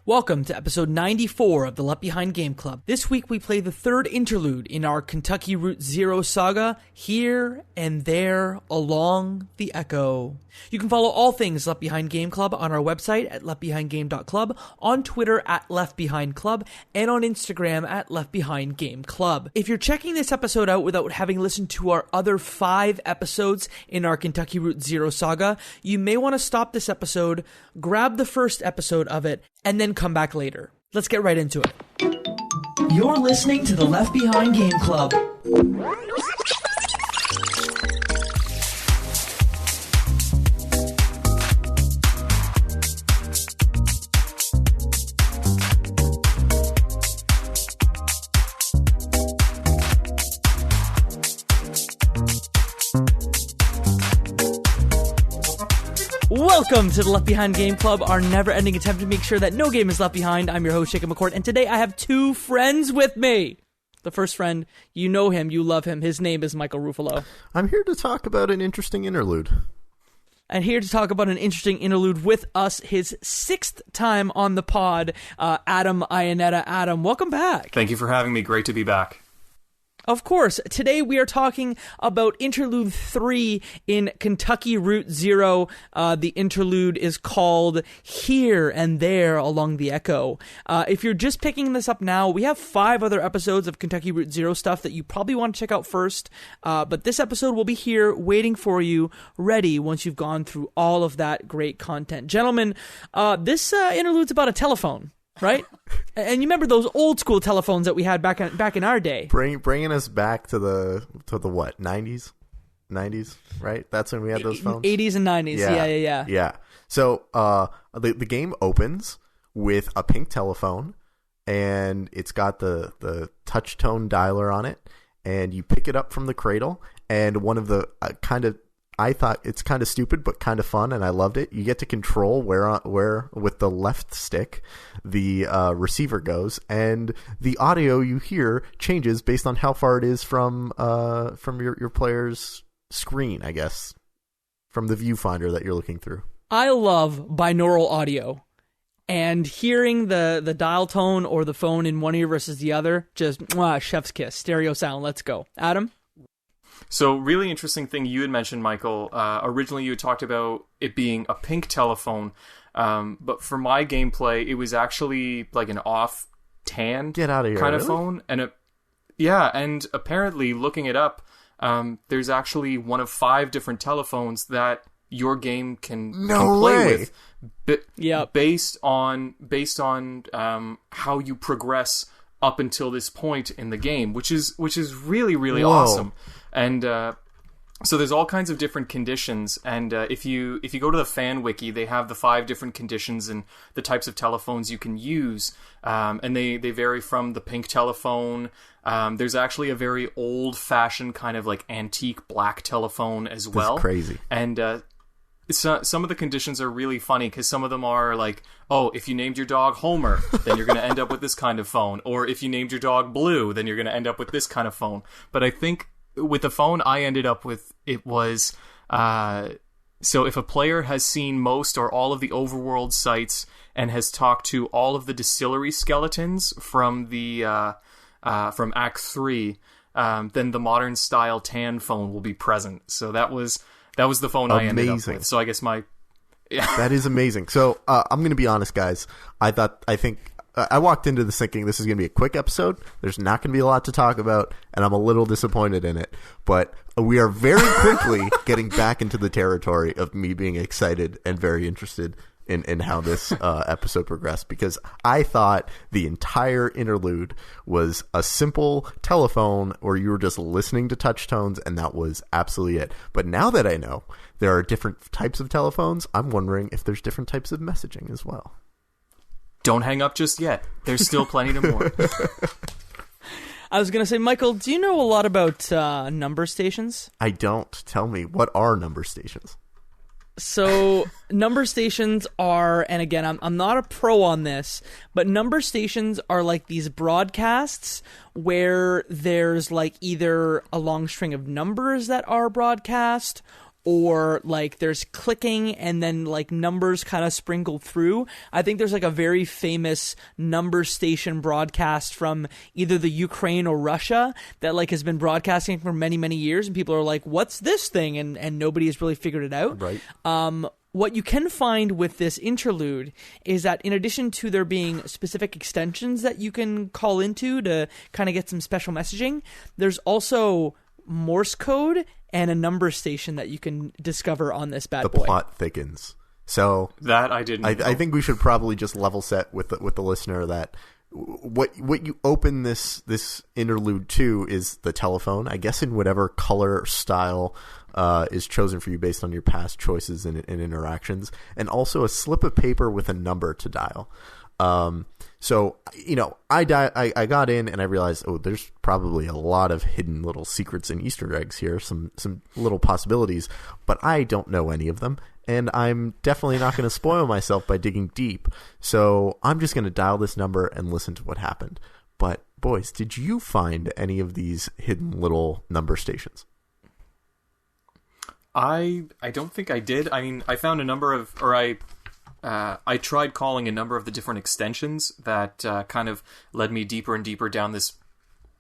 Welcome to episode 94 of the Left Behind Game Club. This week we play the third interlude in our Kentucky Route Zero saga, Here and There Along the Echo. You can follow all things Left Behind Game Club on our website at leftbehindgame.club, on Twitter at leftbehindclub, and on Instagram at leftbehindgameclub. If you're checking this episode out without having listened to our other 5 episodes in our Kentucky Route Zero saga, you may want to stop this episode, grab the first episode of it, and then come back later. Let's get right into it. You're listening to the Left Behind Game Club. Welcome to the Left Behind Game Club, our never-ending attempt to make sure that no game is left behind. I'm your host, Jacob McCourt, and today I have 2 friends with me. The first friend, you know him, you love him. His name is Michael Ruffalo. I'm here to talk about an interesting interlude. And here to talk about an interesting interlude with us, his 6th time on the pod, Adam Iannetta. Adam, welcome back. Thank you for having me. Great to be back. Of course. Today we are talking about Interlude 3 in Kentucky Route Zero. The interlude is called Here and There Along the Echo. If you're just picking this up now, we have 5 other episodes of Kentucky Route Zero stuff that you probably want to check out first. But this episode will be here waiting for you, ready once you've gone through all of that great content. Gentlemen, this interlude's about a telephone. Right? And you remember those old school telephones that we had back in our day. Bringing us back to the what, 90s? 90s, right? That's when we had those phones? 80s and 90s, yeah. Yeah. So the game opens with a pink telephone, and it's got the touch tone dialer on it, and you pick it up from the cradle, and one of the I thought it's kind of stupid, but kind of fun, and I loved it. You get to control where with the left stick the receiver goes, and the audio you hear changes based on how far it is from your player's screen, I guess, from the viewfinder that you're looking through. I love binaural audio, and hearing the dial tone or the phone in one ear versus the other, just chef's kiss, stereo sound. Let's go, Adam. So, really interesting thing you had mentioned, Michael. Originally, you had talked about it being a pink telephone, but for my gameplay, it was actually like an off-tanned Get out of here, kind of really? phone. And and apparently, looking it up, there's actually one of 5 different telephones that your game can play with, based on how you progress up until this point in the game, which is really, really awesome. And so there's all kinds of different conditions, and if you go to the fan wiki, they have the 5 different conditions and the types of telephones you can use, and they vary from the pink telephone. There's actually a very old-fashioned kind of like antique black telephone as well. That's crazy. And some of the conditions are really funny, because some of them are like, oh, if you named your dog Homer, then you're going to end up with this kind of phone. Or if you named your dog Blue, then you're going to end up with this kind of phone. But I think with the phone I ended up with, it was, so if a player has seen most or all of the overworld sites and has talked to all of the distillery skeletons from from Act 3, then the modern style tan phone will be present. So that was the phone I ended up with. So I guess That is amazing. So I'm going to be honest, guys. I walked into this thinking this is going to be a quick episode. There's not going to be a lot to talk about, and I'm a little disappointed in it. But we are very quickly getting back into the territory of me being excited and very interested in how this episode progressed, because I thought the entire interlude was a simple telephone where you were just listening to touch tones, and that was absolutely it. But now that I know there are different types of telephones, I'm wondering if there's different types of messaging as well. Don't hang up just yet. There's still plenty to more. I was going to say, Michael, do you know a lot about number stations? I don't. Tell me, what are number stations? So number stations are, and again, I'm not a pro on this, but number stations are like these broadcasts where there's like either a long string of numbers that are broadcast, or like there's clicking and then like numbers kind of sprinkled through. I think there's like a very famous Numbers Station broadcast from either the Ukraine or Russia that like has been broadcasting for many, many years, and people are like, what's this thing? And nobody has really figured it out. Right. What you can find with this interlude is that in addition to there being specific extensions that you can call into to kind of get some special messaging, there's also Morse code and a number station that you can discover on this bad boy. The plot thickens. So that I didn't know. I think we should probably just level set with the listener that what you open this interlude to is the telephone, I guess, in whatever color style is chosen for you based on your past choices and interactions, and also a slip of paper with a number to dial. So, I got in and I realized, there's probably a lot of hidden little secrets and Easter eggs here, some little possibilities, but I don't know any of them, and I'm definitely not going to spoil myself by digging deep. So I'm just going to dial this number and listen to what happened. But boys, did you find any of these hidden little number stations? I don't think I did. I mean, I found a number of, or I tried calling a number of the different extensions that kind of led me deeper and deeper down this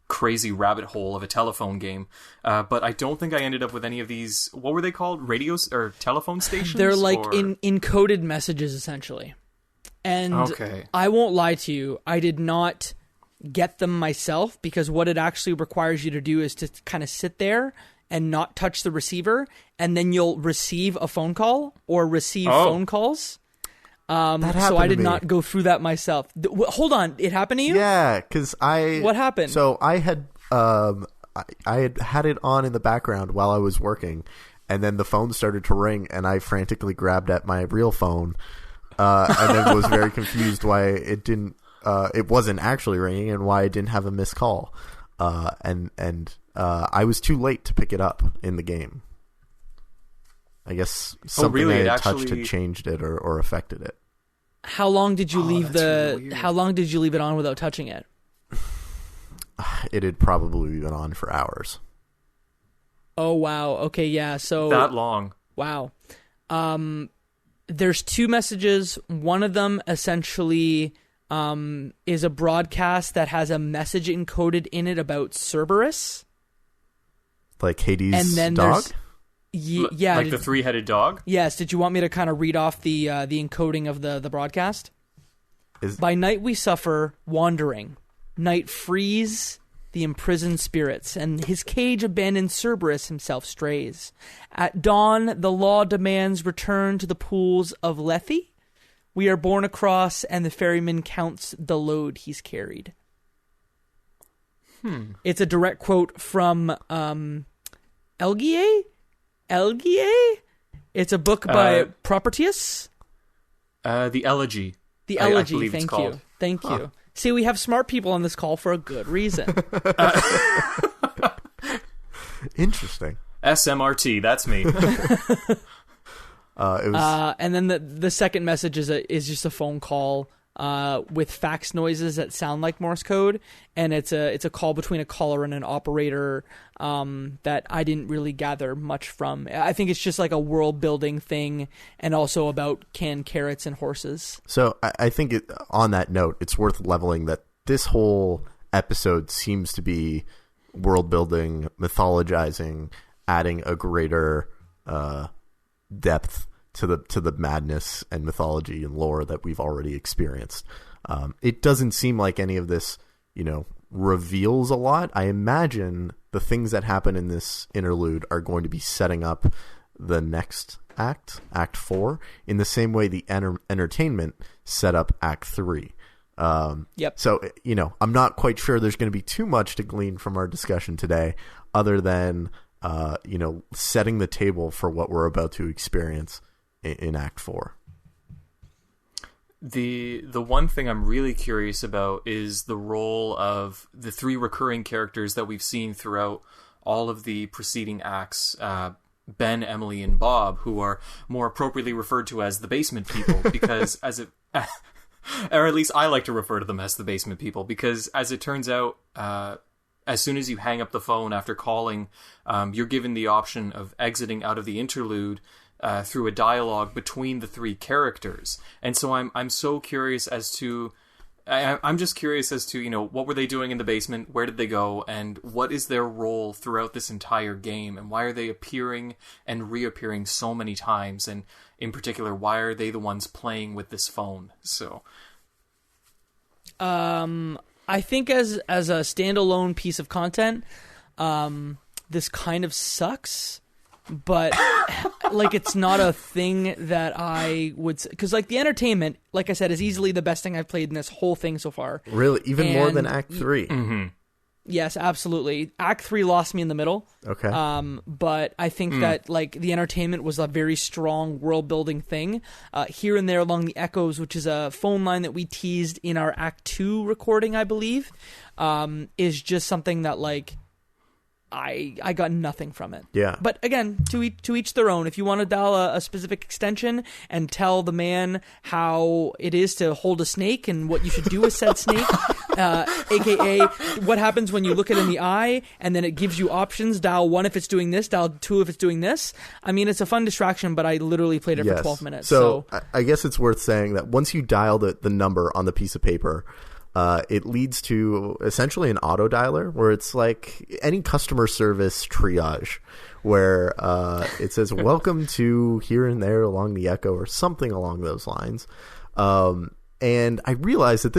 crazy rabbit hole of a telephone game. But I don't think I ended up with any of these. What were they called? Radios or telephone stations? They're like encoded messages, essentially. And okay. I won't lie to you, I did not get them myself, because what it actually requires you to do is to kind of sit there and not touch the receiver, and then you'll receive a phone call or receive phone calls. So I did not go through that myself. Hold on, it happened to you? Yeah, because What happened? So I had I had it on in the background while I was working, and then the phone started to ring, and I frantically grabbed at my real phone, and then was very confused why it didn't. It wasn't actually ringing, and why it didn't have a missed call. And I was too late to pick it up in the game. I guess something I had touched had changed it or affected it. How long did you leave really How long did you leave it on without touching it? It had probably been on for hours. Oh wow. Okay, yeah. So that long. Wow. There's two messages. One of them essentially is a broadcast that has a message encoded in it about Cerberus. Like Hades' and then dog? Yeah. Like the three-headed dog? Yes. Did you want me to kind of read off the encoding of the broadcast? By night we suffer wandering. Night frees the imprisoned spirits, and his cage abandoned Cerberus himself strays. At dawn the law demands return to the pools of Lethe. We are borne across, and the ferryman counts the load he's carried. It's a direct quote from Elgie? It's a book by Propertius. The Elegy. The Elegy, I believe it's called. Thank you. See, we have smart people on this call for a good reason. Interesting. SMRT, that's me. It was... and then the second message is just a phone call with fax noises that sound like Morse code, and it's a call between a caller and an operator that I didn't really gather much from. I think it's just like a world building thing, and also about canned carrots and horses. So I think on that note, it's worth leveling that this whole episode seems to be world building, mythologizing, adding a greater depth to the madness and mythology and lore that we've already experienced. It doesn't seem like any of this, reveals a lot. I imagine the things that happen in this interlude are going to be setting up the next act, Act 4, in the same way the entertainment set up Act 3. Yep. So, I'm not quite sure there's going to be too much to glean from our discussion today, other than, setting the table for what we're about to experience in Act 4. The one thing I'm really curious about is the role of the three recurring characters that we've seen throughout all of the preceding acts, Ben, Emily, and Bob, who are more appropriately referred to as the basement people, because or at least I like to refer to them as the basement people, because as it turns out, as soon as you hang up the phone after calling, you're given the option of exiting out of the interlude through a dialogue between the three characters. And so I'm so curious as to... I'm just curious as to, what were they doing in the basement? Where did they go? And what is their role throughout this entire game? And why are they appearing and reappearing so many times? And in particular, why are they the ones playing with this phone? So, I think as a standalone piece of content, this kind of sucks. But like, it's not a thing that I would, because like the entertainment, like I said, is easily the best thing I've played in this whole thing so far. Really, even more than Act 3. Mm-hmm. Yes, absolutely. Act 3 lost me in the middle. Okay. But I think that like the entertainment was a very strong world building thing. Here and there along the echoes, which is a phone line that we teased in our Act 2 recording, I believe, is just something that like. I got nothing from it. Yeah. But again, to each their own. If you want to dial a specific extension and tell the man how it is to hold a snake and what you should do with said snake, aka what happens when you look it in the eye and then it gives you options, dial 1 if it's doing this, dial 2 if it's doing this. I mean, it's a fun distraction, but I literally played it for 12 minutes. So I guess it's worth saying that once you dial the number on the piece of paper, it leads to essentially an auto dialer where it's like any customer service triage where it says, welcome to here and there along the echo or something along those lines. And I realized that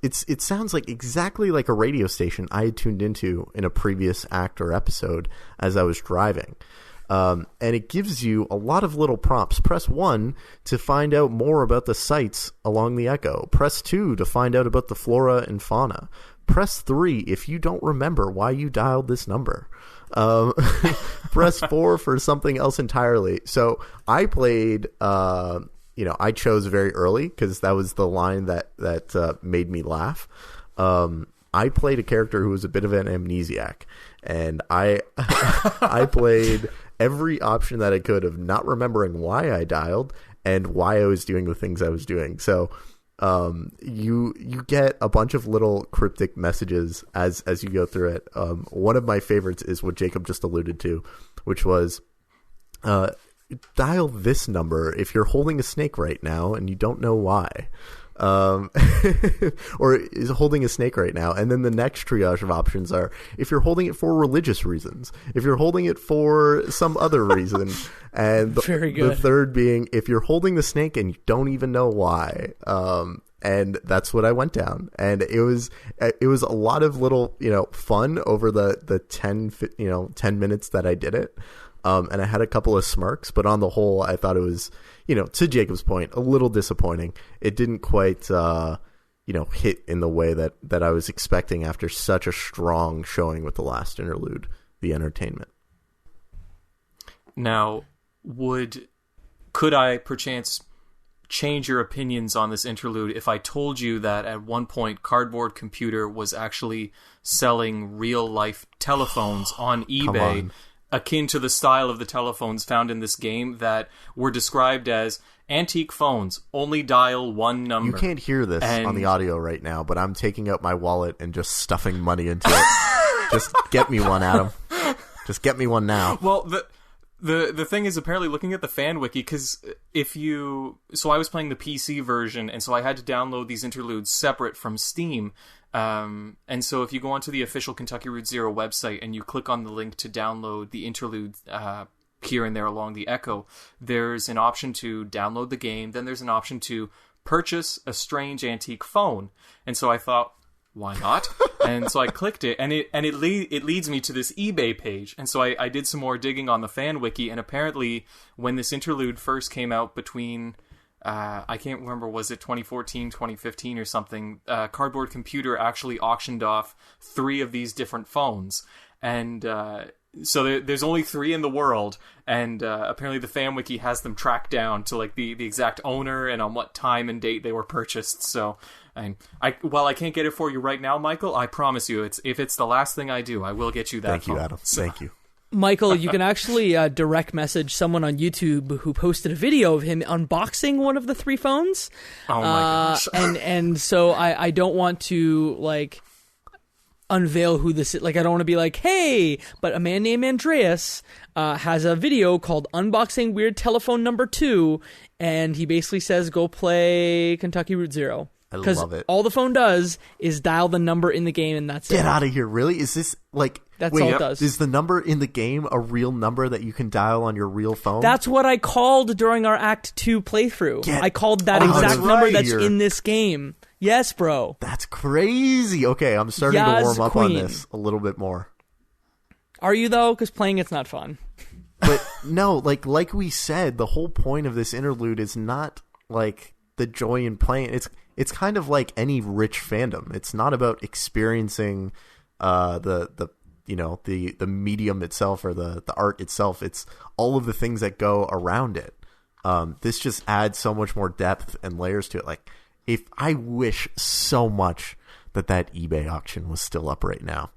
it sounds like exactly like a radio station I had tuned into in a previous act or episode as I was driving. And it gives you a lot of little prompts. Press 1 to find out more about the sights along the echo. Press 2 to find out about the flora and fauna. Press 3 if you don't remember why you dialed this number. Press 4 for something else entirely. So I played, I chose very early because that was the line that made me laugh. I played a character who was a bit of an amnesiac, and I played every option that I could of not remembering why I dialed and why I was doing the things I was doing. So you get a bunch of little cryptic messages as you go through it. One of my favorites is what Jacob just alluded to, which was dial this number if you're holding a snake right now and you don't know why. Or is holding a snake right now. And then the next triage of options are if you're holding it for religious reasons, if you're holding it for some other reason, and the third being if you're holding the snake and you don't even know why. And that's what I went down. And it was a lot of little, fun over the 10 minutes that I did it. And I had a couple of smirks, but on the whole, I thought it was, to Jacob's point, a little disappointing. It didn't quite, hit in the way that I was expecting after such a strong showing with the last interlude, the entertainment. Now, could I perchance change your opinions on this interlude if I told you that at one point Cardboard Computer was actually selling real-life telephones on eBay? Akin to the style of the telephones found in this game that were described as antique phones, only dial 1 number. You can't hear this on the audio right now, but I'm taking out my wallet and just stuffing money into it. Just get me one, Adam. Just get me one now. Well, the thing is, apparently looking at the fan wiki, because so I was playing the PC version, and so I had to download these interludes separate from Steam. And so if you go onto the official Kentucky Route Zero website and you click on the link to download the interlude here and there along the echo, there's an option to download the game. Then there's an option to purchase a strange antique phone. And so I thought, why not? And so I clicked it, and it leads me to this eBay page. And so I did some more digging on the fan wiki, and apparently when this interlude first came out between... I can't remember, was it 2014, 2015 or something, Cardboard Computer actually auctioned off 3 of these different phones. And so there's only 3 in the world, and apparently the fan wiki has them tracked down to like the exact owner and on what time and date they were purchased. So while I can't get it for you right now, Michael, I promise you, if it's the last thing I do, I will get you that Thank phone. you, Adam. So, Thank you. Michael, you can actually direct message someone on YouTube who posted a video of him unboxing one of the 3 phones. Oh my gosh. And so I don't want to unveil who this is. Like, I don't want to be like, hey, but a man named Andreas has a video called Unboxing Weird Telephone Number 2, and he basically says, go play Kentucky Route Zero. I love it. All the phone does is dial the number in the game, and that's it. Get out of here. Really? Is this like... That's all it does. Is the number in the game a real number that you can dial on your real phone? That's what I called during our Act 2 playthrough. I called that exact number that's in this game. Yes, bro. That's crazy. Okay, I'm starting to warm up on this a little bit more. Are you, though? Because playing it's not fun. But no, like we said, the whole point of this interlude is not like the joy in playing. It's kind of like any rich fandom. It's not about experiencing the medium itself or the art itself. It's all of the things that go around it. This just adds so much more depth and layers to it. Like, if I wish so much that eBay auction was still up right now.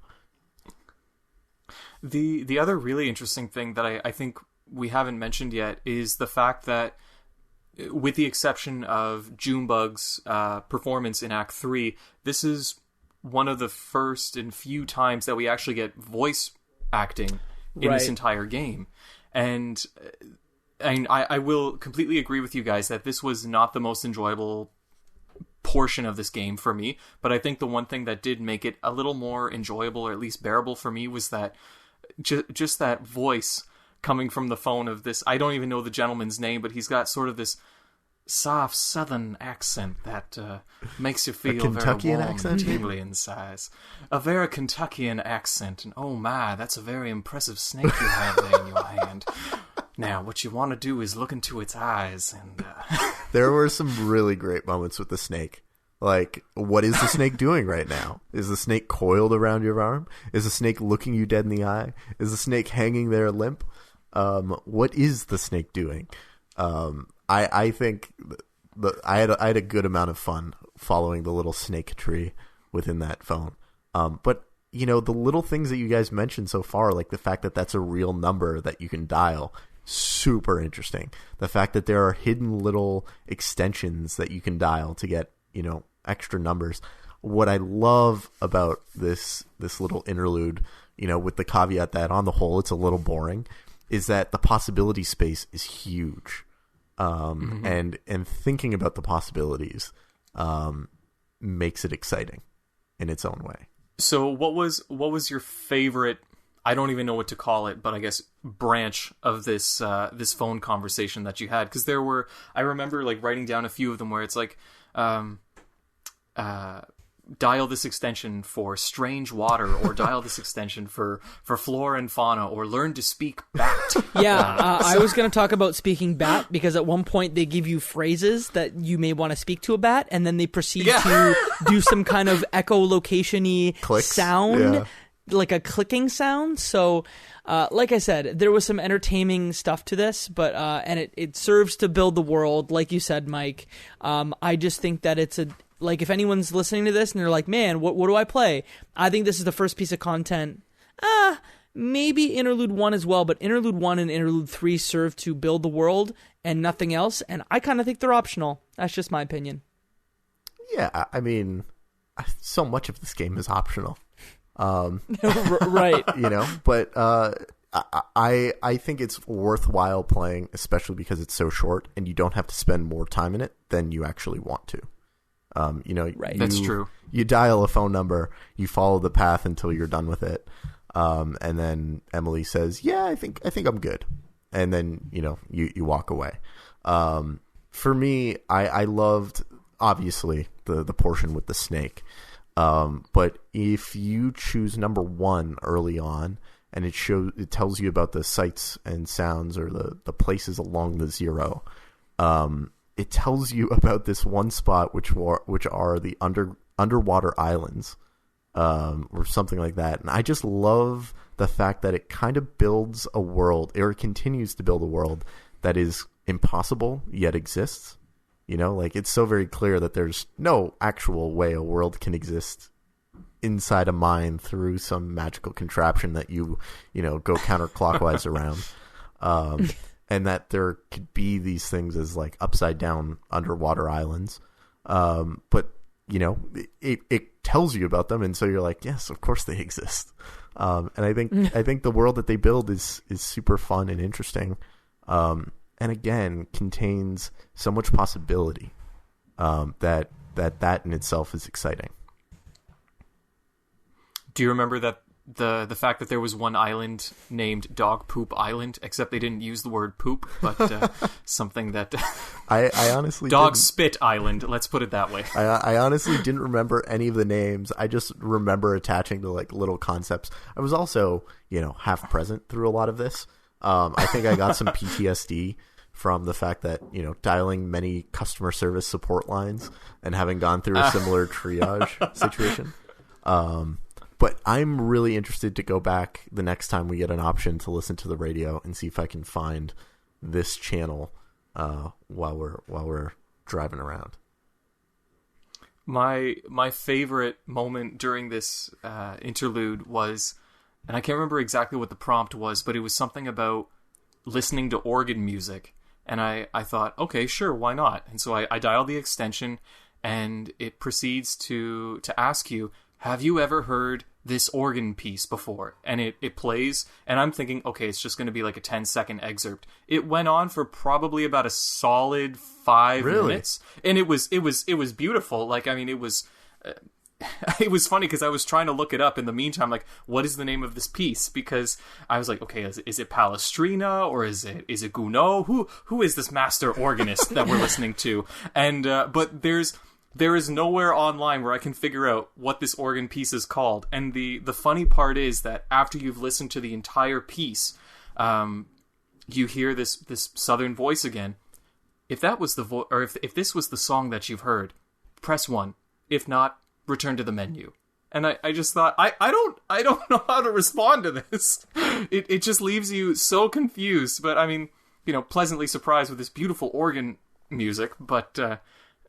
The other really interesting thing that I think we haven't mentioned yet is the fact that, with the exception of Junebug's performance in Act 3, this is one of the first and few times that we actually get voice acting in this entire game. And I will completely agree with you guys that this was not the most enjoyable portion of this game for me, but I think the one thing that did make it a little more enjoyable, or at least bearable for me, was that just that voice coming from the phone of this, I don't even know the gentleman's name, but he's got sort of this soft southern accent that makes you feel very warm and tingly inside. A very Kentuckian accent, and oh my, that's a very impressive snake you have there in your hand. Now, what you want to do is look into its eyes, and there were some really great moments with the snake. Like, what is the snake doing right now? Is the snake coiled around your arm? Is the snake looking you dead in the eye? Is the snake hanging there limp? What is the snake doing? I think I had a good amount of fun following the little snake tree within that phone. But the little things that you guys mentioned so far, like the fact that that's a real number that you can dial, super interesting. The fact that there are hidden little extensions that you can dial to get extra numbers. What I love about this little interlude, with the caveat that on the whole it's a little boring, is that the possibility space is huge. And thinking about the possibilities makes it exciting in its own way. So what was your favorite, I don't even know what to call it, but I guess branch of this this phone conversation that you had? Because I remember like writing down a few of them where it's like dial this extension for strange water, or dial this extension for flora and fauna, or learn to speak bat. I was going to talk about speaking bat, because at one point they give you phrases that you may want to speak to a bat, and then they proceed to do some kind of echolocation-y sound, like a clicking sound. So like I said, there was some entertaining stuff to this, but and it serves to build the world, like you said, Mike. I just think that it's like, if anyone's listening to this and they're like, man, what do I play? I think this is the first piece of content. Maybe Interlude 1 as well, but Interlude 1 and Interlude 3 serve to build the world and nothing else, and I kind of think they're optional. That's just my opinion. Yeah, I mean, so much of this game is optional. Right. But I think it's worthwhile playing, especially because it's so short and you don't have to spend more time in it than you actually want to. Right. That's true. You dial a phone number, you follow the path until you're done with it, and then Emily says, "Yeah, I think I'm good," and then you walk away. For me, I loved, obviously, the portion with the snake, but if you choose number 1 early on, and it tells you about the sights and sounds, or the places along the zero. It tells you about this one spot, which are the underwater islands, or something like that. And I just love the fact that it kind of builds a world, or it continues to build a world that is impossible yet exists. Like, it's so very clear that there's no actual way a world can exist inside a mine through some magical contraption that you go counterclockwise around. And that there could be these things as like upside down underwater islands. But it tells you about them, and so you're like, yes, of course they exist. And I think the world that they build is super fun and interesting, and again contains so much possibility that in itself is exciting. Do you remember that the fact that there was one island named Dog Poop Island, except they didn't use the word poop, but something that I honestly Dog Spit Island, let's put it that way. I honestly didn't remember any of the names. I just remember attaching to like little concepts. I was also, half present through a lot of this. I think I got some PTSD from the fact that, dialing many customer service support lines and having gone through a similar triage situation. But I'm really interested to go back the next time we get an option to listen to the radio and see if I can find this channel while we're driving around. My favorite moment during this interlude was, and I can't remember exactly what the prompt was, but it was something about listening to organ music. And I thought, okay, sure, why not? And so I dialed the extension, and it proceeds to ask you, have you ever heard this organ piece before? And it plays, and I'm thinking, okay, it's just going to be like a 10-second excerpt. It went on for probably about a solid 5 minutes, and it was beautiful. Like, I mean, it was funny because I was trying to look it up in the meantime, like, what is the name of this piece? Because I was like, okay, is it Palestrina or is it Gounod? Who is this master organist that we're listening to? And but there is nowhere online where I can figure out what this organ piece is called. And the funny part is that after you've listened to the entire piece, you hear this southern voice again. If that was if this was the song that you've heard, press 1. If not, return to the menu. And I just thought, I don't know how to respond to this. It just leaves you so confused. But I mean, pleasantly surprised with this beautiful organ music, but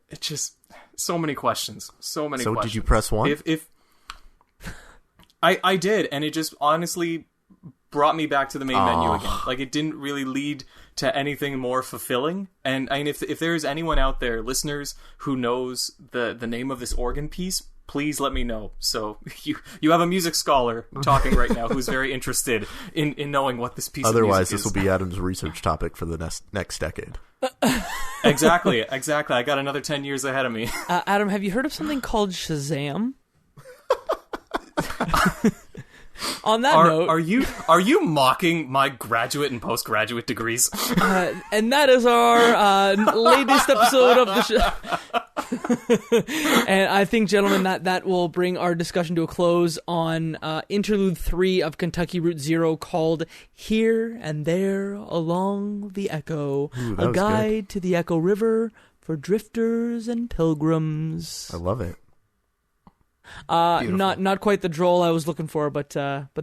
it's just so many questions. So did you press 1? If I did, and it just honestly brought me back to the main menu again. Like, it didn't really lead to anything more fulfilling. And I mean, if there's anyone out there, listeners, who knows the name of this organ piece, please let me know. So you have a music scholar talking right now who's very interested in knowing what this piece of music is. Otherwise, this will be Adam's research topic for the next decade. Exactly. I got another 10 years ahead of me. Adam, have you heard of something called Shazam? On that note, are you mocking my graduate and postgraduate degrees? And that is our latest episode of the show. And I think, gentlemen, that will bring our discussion to a close on Interlude 3 of Kentucky Route Zero, called "Here and There Along the Echo," a guide to the Echo River for drifters and pilgrims. I love it. Not quite the droll I was looking for, but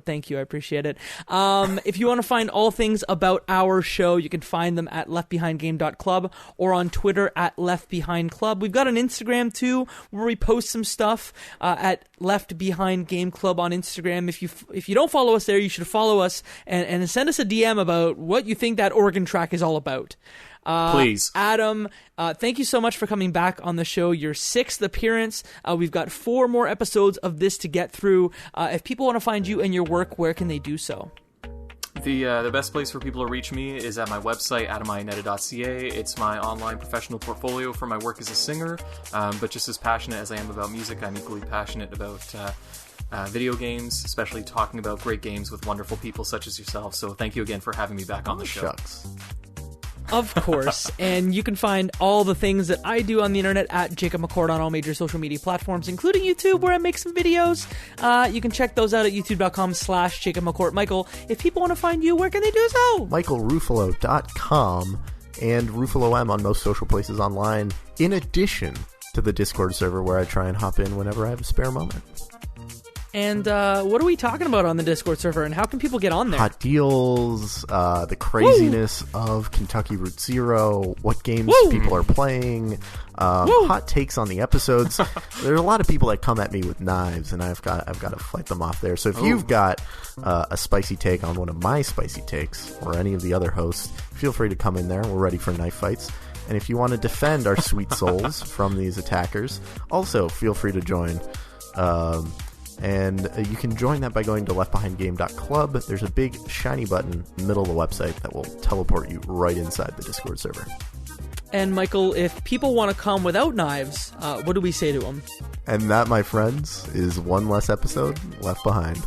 thank you, I appreciate it. If you want to find all things about our show, you can find them at leftbehindgame.club or on Twitter at leftbehindclub. We've got an Instagram too, where we post some stuff at leftbehindgameclub on Instagram. If you don't follow us there, you should follow us and send us a DM about what you think that organ track is all about. Please. Adam, thank you so much for coming back on the show. Your 6th appearance. We've got 4 more episodes of this to get through. If people want to find you and your work, where can they do so? The best place for people to reach me is at my website, adamiannetta.ca. It's my online professional portfolio for my work as a singer. But just as passionate as I am about music, I'm equally passionate about video games, especially talking about great games with wonderful people such as yourself. So thank you again for having me back on the show. Shucks. Of course. And you can find all the things that I do on the internet at Jacob McCord on all major social media platforms, including YouTube, where I make some videos. You can check those out at youtube.com/Jacob McCord. Michael, if people want to find you, where can they do so? MichaelRuffalo.com and RuffaloM on most social places online, in addition to the Discord server where I try and hop in whenever I have a spare moment. And what are we talking about on the Discord server, and how can people get on there? Hot deals, the craziness of Kentucky Route Zero, what games people are playing, hot takes on the episodes. There are a lot of people that come at me with knives, and I've got to fight them off there. So if you've got a spicy take on one of my spicy takes, or any of the other hosts, feel free to come in there. We're ready for knife fights. And if you want to defend our sweet souls from these attackers, also feel free to join And you can join that by going to leftbehindgame.club. There's a big shiny button in the middle of the website that will teleport you right inside the Discord server. And Michael, if people want to come without knives, what do we say to them? And that, my friends, is one less episode left behind.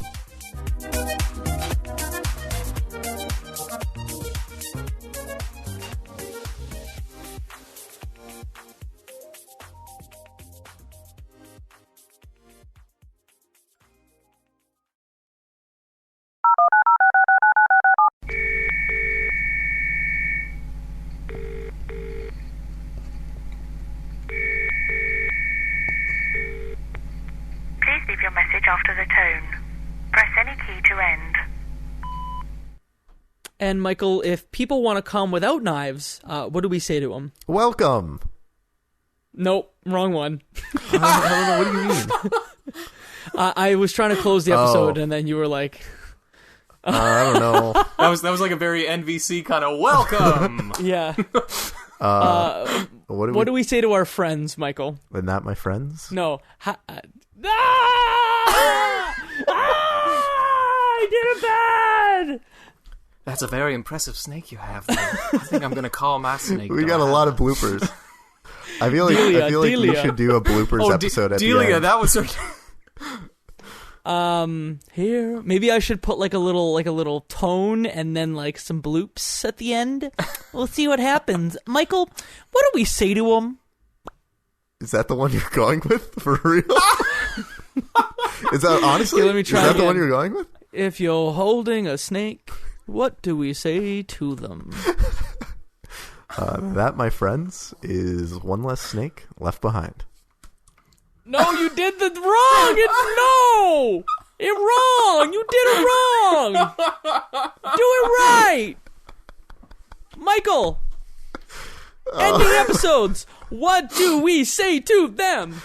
Leave your message after the tone. Press any key to end. And Michael, if people want to come without knives, what do we say to them? Welcome. Nope, wrong one. I don't know. What do you mean? I was trying to close the episode, and then you were like, I don't know. That was like a very NVC kind of welcome. yeah. What do we say to our friends, Michael? And that, my friends? No. I did it bad! That's a very impressive snake you have there. I think I'm going to call my snake. We got a lot of bloopers. I feel like we should do a bloopers episode at Delia, the end. that was certainly... Here, maybe I should put like a little tone and then like some bloops at the end. We'll see what happens. Michael, what do we say to him? Is that the one you're going with? For real? Is that honestly? Okay, let me try Is that again. the one you're going with? If you're holding a snake, what do we say to them? That, my friends, is one less snake left behind. No, you did the wrong. No, it wrong. You did it wrong. Do it right, Michael. Ending episodes. What do we say to them?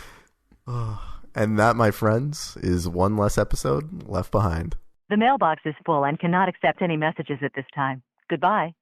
And that, my friends, is one less episode left behind. The mailbox is full and cannot accept any messages at this time. Goodbye.